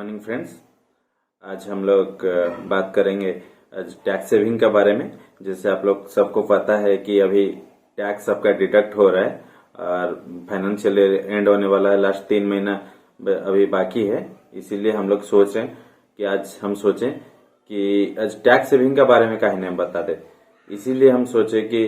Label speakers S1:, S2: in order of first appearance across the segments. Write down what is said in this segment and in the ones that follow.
S1: Morning friends. आज हम लोग बात करेंगे टैक्स सेविंग के बारे में। जैसे आप लोग सबको पता है कि अभी टैक्स आपका डिडक्ट हो रहा है और फाइनेंशियल एंड होने वाला है। लास्ट 3 महीना अभी बाकी है, इसीलिए हम लोग सोच रहे हैं कि आज हम सोचें कि आज टैक्स सेविंग के बारे में काहे नहीं बता दे। इसीलिए हम सोचे कि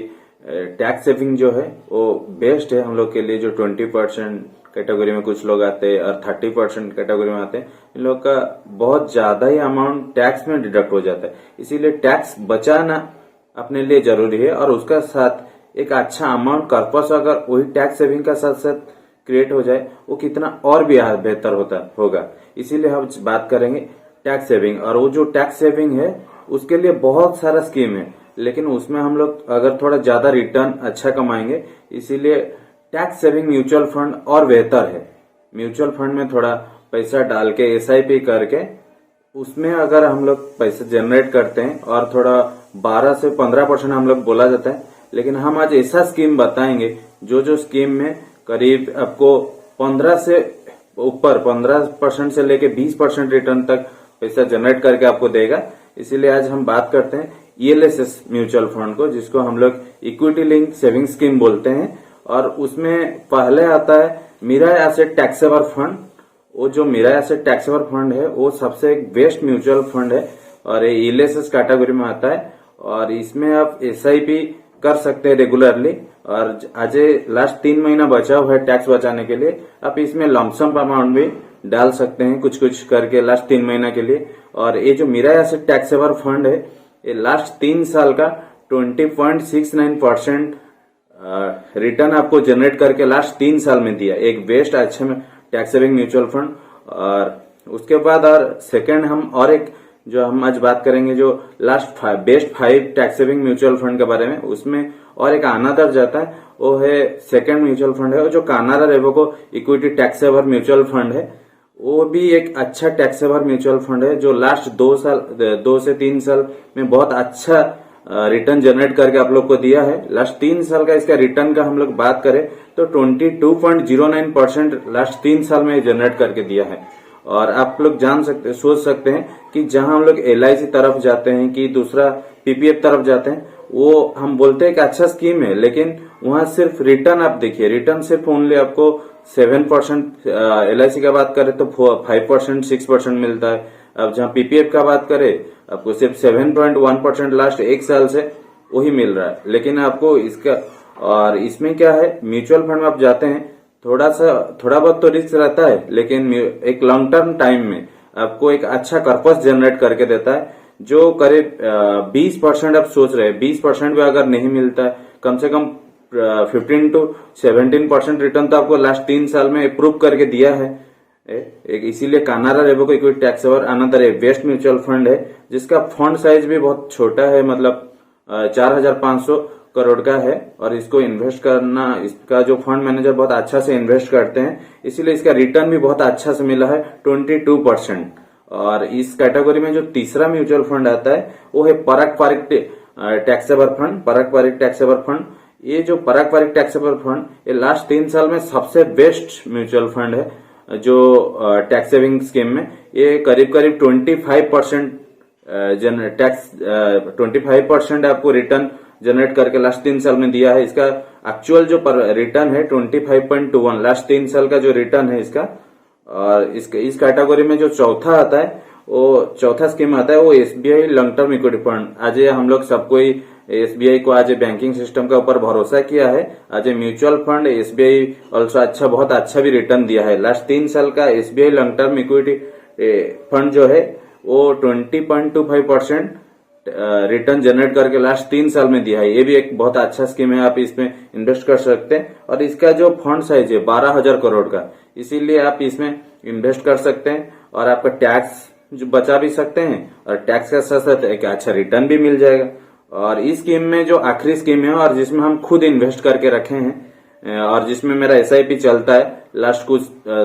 S1: टैक्स सेविंग जो है वो बेस्ट है हम लोग के लिए। जो 20% कैटेगरी में कुछ लोग आते हैं और 30% कैटेगरी में आते हैं, इन लोग का बहुत ज्यादा ही अमाउंट टैक्स में डिडक्ट हो जाता है। इसीलिए टैक्स बचाना अपने लिए जरूरी है और उसका साथ एक अच्छा अमाउंट कॉर्पस अगर वही टैक्स सेविंग का साथ साथ क्रिएट हो जाए, वो कितना और भी बेहतर होगा। इसीलिए हम बात करेंगे टैक्स सेविंग। और वो जो टैक्स सेविंग है उसके लिए बहुत सारा स्कीम है, लेकिन उसमें हम लोग अगर थोड़ा ज्यादा रिटर्न अच्छा कमाएंगे, इसीलिए टैक्स सेविंग म्यूचुअल फंड और बेहतर है। म्यूचुअल फंड में थोड़ा पैसा डाल के एसआईपी करके उसमें अगर हम लोग पैसे जनरेट करते हैं और थोड़ा 12 से 15% हम लोग बोला जाता है, लेकिन हम आज ऐसा स्कीम बताएंगे जो स्कीम में करीब आपको 15 से ऊपर 15% से लेके 20% रिटर्न तक पैसा जनरेट करके आपको देगा। इसीलिए आज हम बात करते हैं ईएलएसएस म्यूचुअल फंड को, जिसको हम लोग इक्विटी लिंक सेविंग स्कीम बोलते हैं। और उसमें पहले आता है मिराई एसेट टैक्सेबल फंड। वो जो मिराई एसेट टैक्सेबल फंड है वो सबसे एक बेस्ट म्यूचुअल फंड है और ये ईएलएसएस कैटेगरी में आता है। और इसमें आप एसआईपी कर सकते हैं रेगुलरली। और आज लास्ट 3 महीना बचा हुआ है टैक्स बचाने के लिए, आप इसमें लमसम अमाउंट भी डाल सकते हैं कुछ करके लास्ट 3 महीना के लिए। और ये जो मिराई एसेट टैक्सेबल फंड है ये लास्ट 3 साल का 20.69% रिटर्न आपको जनरेट करके लास्ट 3 साल में दिया। एक बेस्ट अच्छा टैक्स सेविंग म्यूचुअल फंड। और उसके बाद और सेकंड हम और एक जो हम आज बात करेंगे जो last best 5 tax saving mutual fund के बारे में। उसमें और एक अनादर जाता है, वो है सेकंड म्यूचुअल फंड है जो Canara Robeco equity taxable mutual fund है। वो भी एक अच्छा टैक्सेबल म्यूचुअल फंड है जो लास्ट 2 से 3 साल में बहुत अच्छा रिटर्न जनरेट करके आप लोग को दिया है। लास्ट 3 साल का इसका रिटर्न का हम लोग बात करें तो 22.09% लास्ट 3 साल में जनरेट करके दिया है। और आप लोग सोच सकते हैं कि जहां हम लोग एलआईसी तरफ जाते हैं कि दूसरा पीपीएफ तरफ जाते हैं, वो हम बोलते हैं कि अच्छा स्कीम है, लेकिन वहां सिर्फ रिटर्न आप देखिए, रिटर्न सिर्फ ओनली आपको 7%। एलआईसी का बात करें तो 5% 6% मिलता है। अब जहां पीपीएफ का बात करें आपको सिर्फ 7.1% लास्ट 1 साल से वही मिल रहा है। लेकिन आपको इसका और इसमें क्या है, म्यूचुअल फंड में आप जाते हैं थोड़ा बहुत तो रिस्क रहता है, लेकिन एक लॉन्ग टर्म टाइम में आपको एक अच्छा कॉर्पस जनरेट करके देता है। जो करीब 20% आप सोच रहे हैं, 20% भी अगर नहीं मिलता है, कम से कम 15 to 17% रिटर्न तो आपको लास्ट 3 साल में प्रूव करके दिया है। इसीलिए Canada Robeco equity taxable another एक बेस्ट म्यूचुअल फंड है, जिसका फंड साइज भी बहुत छोटा है, मतलब 4500 करोड़ का है। और इसको इन्वेस्ट करना, इसका जो फंड मैनेजर बहुत अच्छा से इन्वेस्ट करते हैं, इसीलिए इसका रिटर्न भी बहुत अच्छा से मिला है 22%। और इस कैटेगरी में जो तीसरा म्यूचुअल फंड आता है वो है पारस्परिक टैक्सेबल फंड। पारस्परिक टैक्सेबल फंड, ये जो पारस्परिक टैक्सेबल फंड ये लास्ट 3 साल में सबसे बेस्ट म्यूचुअल फंड है जो टैक्स सेविंग स्कीम में। ये करीब 25% आपको रिटर्न जनरेट करके लास्ट 3 साल में दिया है। इसका एक्चुअल जो रिटर्न है 25.21 लास्ट 3 साल का जो रिटर्न है इसका। और इस कैटेगरी में जो चौथा आता है, वो चौथा स्कीम आता है, वो SBI long term equity fund. आज हम लोग सबको एसबीआई को आज बैंकिंग सिस्टम के ऊपर भरोसा किया है। आज म्यूचुअल फंड एसबीआई ऑल्सो बहुत अच्छा भी रिटर्न दिया है। लास्ट 3 साल का SBI long term equity fund जो है वो 20.25% रिटर्न जनरेट करके लास्ट 3 साल में दिया है। ये भी एक बहुत अच्छा स्कीम है, आप इसमें इन्वेस्ट कर सकते हैं। और इसका जो फंड साइज है 12,000 करोड़ का, इसीलिए आप इसमें इन्वेस्ट कर सकते हैं और आपका टैक्स जो बचा भी सकते हैं और टैक्स के साथ साथ एक अच्छा रिटर्न भी मिल जाएगा। और इस स्कीम में जो आखिरी स्कीम है और जिसमें हम खुद इन्वेस्ट करके रखे हैं और जिसमें मेरा एसआईपी चलता है लास्ट कुछ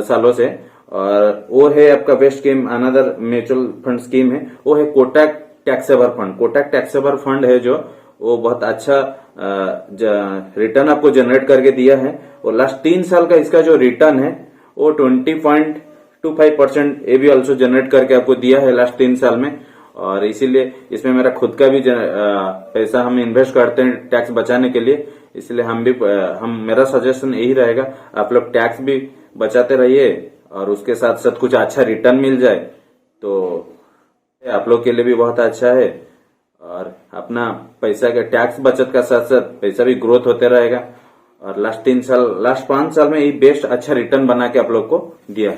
S1: सालों से, और वो है आपका best scheme another mutual fund scheme है, वो है Kotak taxable fund. Kotak taxable fund है जो वो बहुत अच्छा रिटर्न आपको जनरेट करके दिया है। और लास्ट 3 साल का इसका जो रिटर्न है वो to 5% ये भी ऑल्सो जनरेट करके आपको दिया है लास्ट 3 साल में। और इसीलिए इसमें मेरा खुद का भी पैसा हम इन्वेस्ट करते हैं टैक्स बचाने के लिए। इसलिए मेरा सजेशन यही रहेगा, आप लोग टैक्स भी बचाते रहिए और उसके साथ साथ कुछ अच्छा रिटर्न मिल जाए तो आप लोग के लिए भी बहुत अच्छा है। और अपना पैसा के टैक्स बचत का साथ साथ पैसा भी ग्रोथ होते रहेगा। और लास्ट 5 साल में ये बेस्ट अच्छा रिटर्न बना के आप लोग को दिया है।